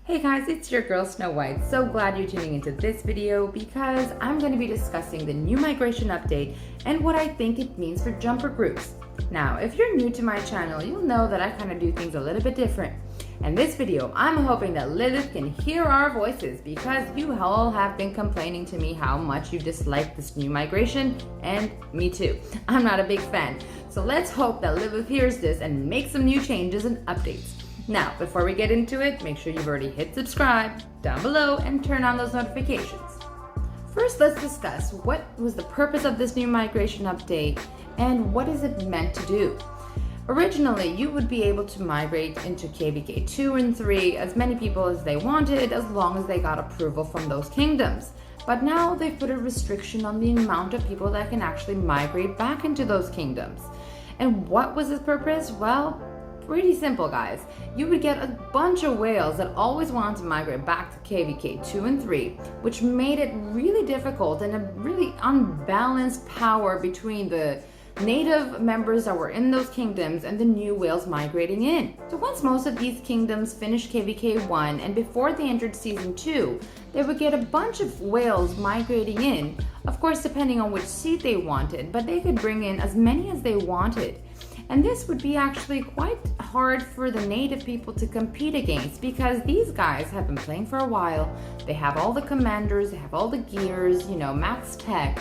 Hey guys, it's your girl SnoWhite. So glad you're tuning into this video because I'm going to be discussing the new migration update and what I think it means for jumper groups. Now, if you're new to my channel, you'll know that I kind of do things a little bit different. In this video, I'm hoping that Lilith can hear our voices because you all have been complaining to me how much you dislike this new migration, and me too. I'm not a big fan. So let's hope that Lilith hears this and makes some new changes and updates. Now, before we get into it, make sure you've already hit subscribe down below and turn on those notifications. First, let's discuss what was the purpose of this new migration update and what is it meant to do. Originally, you would be able to migrate into KVK 2 and 3 as many people as they wanted as long as they got approval from those kingdoms. But now they've put a restriction on the amount of people that can actually migrate back into those kingdoms. And what was its purpose? Well, pretty simple, guys. You would get a bunch of whales that always wanted to migrate back to KVK 2 and 3, which made it really difficult and a really unbalanced power between the native members that were in those kingdoms and the new whales migrating in. So once most of these kingdoms finished KVK 1 and before they entered Season 2, they would get a bunch of whales migrating in, of course depending on which seed they wanted, but they could bring in as many as they wanted. And this would be actually quite hard for the native people to compete against because these guys have been playing for a while. They have all the commanders, they have all the gears, max tech.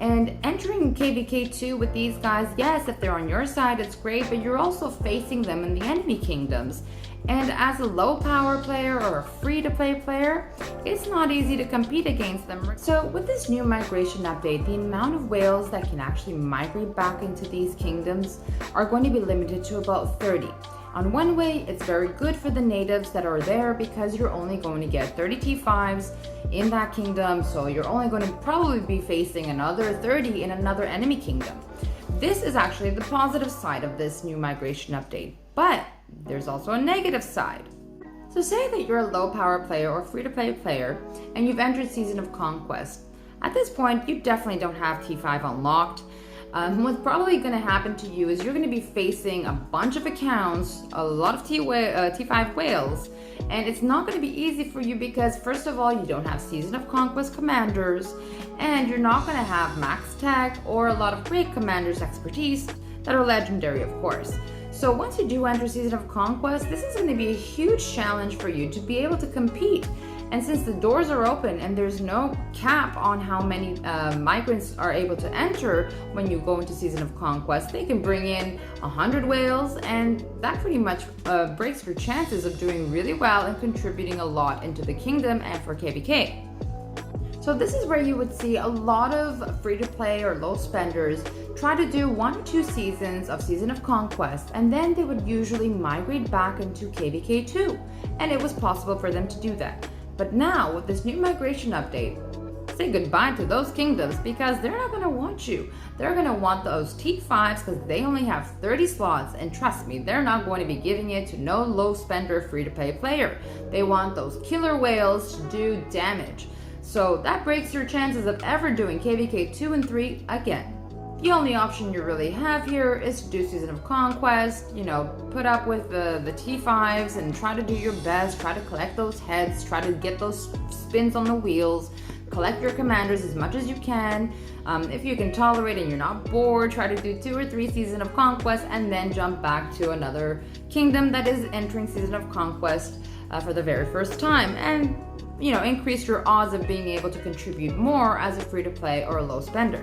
And entering KVK 2 with these guys, yes, if they're on your side, it's great, but you're also facing them in the enemy kingdoms. And as a low power player or a free to play player, it's not easy to compete against them. So with this new migration update, the amount of whales that can actually migrate back into these kingdoms are going to be limited to about 30. On one way, it's very good for the natives that are there because you're only going to get 30 T5s in that kingdom, so you're only going to probably be facing another 30 in another enemy kingdom. This is actually the positive side of this new migration update, but there's also a negative side. So say that you're a low power player or free to play player and you've entered Season of Conquest. At this point, you definitely don't have T5 unlocked. What's probably going to happen to you is you're going to be facing a bunch of accounts, a lot of T5 whales, and it's not going to be easy for you because first of all, you don't have Season of Conquest commanders, and you're not going to have max tech or a lot of great commanders expertise that are legendary, of course. So once you do enter Season of Conquest, this is going to be a huge challenge for you to be able to compete. And since the doors are open and there's no cap on how many migrants are able to enter when you go into Season of Conquest, they can bring in 100 whales, and that pretty much breaks your chances of doing really well and contributing a lot into the kingdom and for KVK. So this is where you would see a lot of free-to-play or low spenders try to do 1 or 2 seasons of Season of Conquest, and then they would usually migrate back into KVK 2, and it was possible for them to do that. But now, with this new migration update, say goodbye to those kingdoms because they're not going to want you. They're going to want those T5s because they only have 30 slots, and trust me, they're not going to be giving it to no low spender free-to-play player. They want those killer whales to do damage. So that breaks your chances of ever doing KVK 2 and 3 again. The only option you really have here is to do Season of Conquest, put up with the T5s and try to do your best, try to collect those heads, try to get those spins on the wheels, collect your commanders as much as you can. If you can tolerate and you're not bored, try to do 2 or 3 Season of Conquest and then jump back to another kingdom that is entering Season of Conquest for the very first time, and increase your odds of being able to contribute more as a free-to-play or a low spender.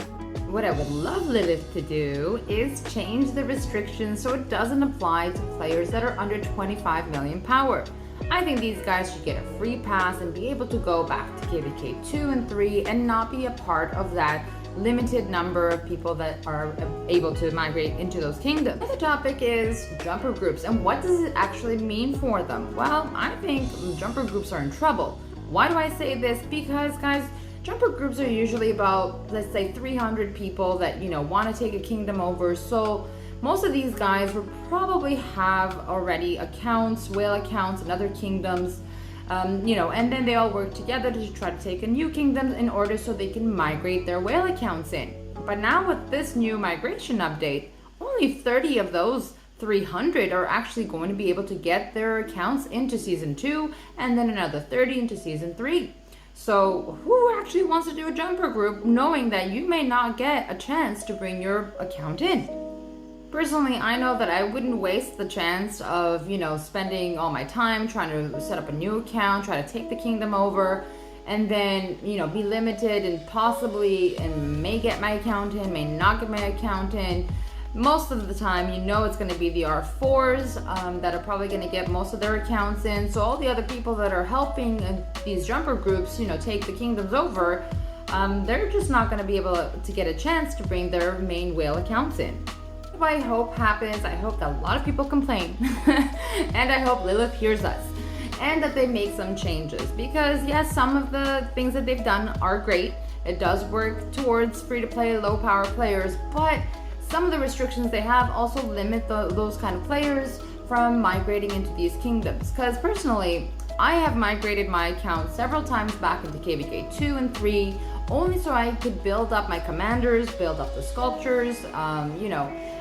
What I would love Lilith to do is change the restrictions so it doesn't apply to players that are under 25 million power. I think these guys should get a free pass and be able to go back to KVK 2 and 3 and not be a part of that limited number of people that are able to migrate into those kingdoms. The topic is jumper groups, and what does it actually mean for them? Well, I think jumper groups are in trouble. Why do I say this? Because, guys, jumper groups are usually about, let's say, 300 people that, want to take a kingdom over. So most of these guys will probably have already accounts, whale accounts in other kingdoms, and then they all work together to try to take a new kingdom in order so they can migrate their whale accounts in. But now with this new migration update, only 30 of those 300 are actually going to be able to get their accounts into season 2, and then another 30 into season 3. So who actually wants to do a jumper group knowing that you may not get a chance to bring your account in? Personally, I know that I wouldn't waste the chance of, spending all my time trying to set up a new account, try to take the kingdom over, and then, be limited and possibly and may get my account in, may not get my account in. Most of the time, it's going to be the R4s that are probably going to get most of their accounts in. So all the other people that are helping these jumper groups, take the kingdoms over, they're just not going to be able to get a chance to bring their main whale accounts in. What I hope happens, I hope that a lot of people complain, and I hope Lilith hears us, and that they make some changes. Because yes, some of the things that they've done are great. It does work towards free-to-play, low-power players, but some of the restrictions they have also limit those kind of players from migrating into these kingdoms. Because personally, I have migrated my account several times back into KVK 2 and 3, only so I could build up my commanders, build up the sculptures.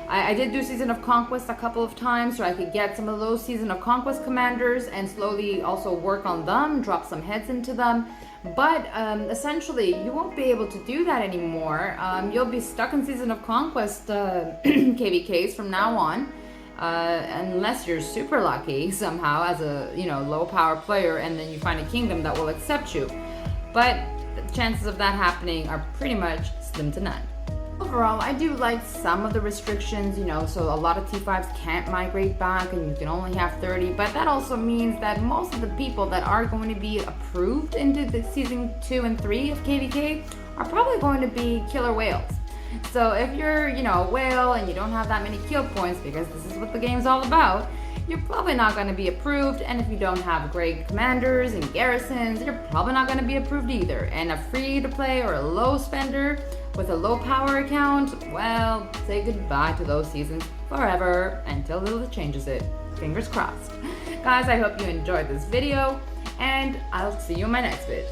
I did do Season of Conquest a couple of times so I could get some of those Season of Conquest commanders and slowly also work on them, drop some heads into them. But essentially, you won't be able to do that anymore. You'll be stuck in Season of Conquest KVKs from now on, unless you're super lucky somehow as a low power player, and then you find a kingdom that will accept you. But the chances of that happening are pretty much slim to none. Overall, I do like some of the restrictions, so a lot of T5s can't migrate back and you can only have 30, but that also means that most of the people that are going to be approved into the season 2 and 3 of KVK are probably going to be killer whales. So if you're, a whale and you don't have that many kill points, because this is what the game's all about, you're probably not going to be approved. And if you don't have great commanders and garrisons, you're probably not going to be approved either. And a free to play or a low spender with a low power account, well, say goodbye to those seasons forever until Lilith changes it. Fingers crossed. Guys, I hope you enjoyed this video, and I'll see you in my next vid.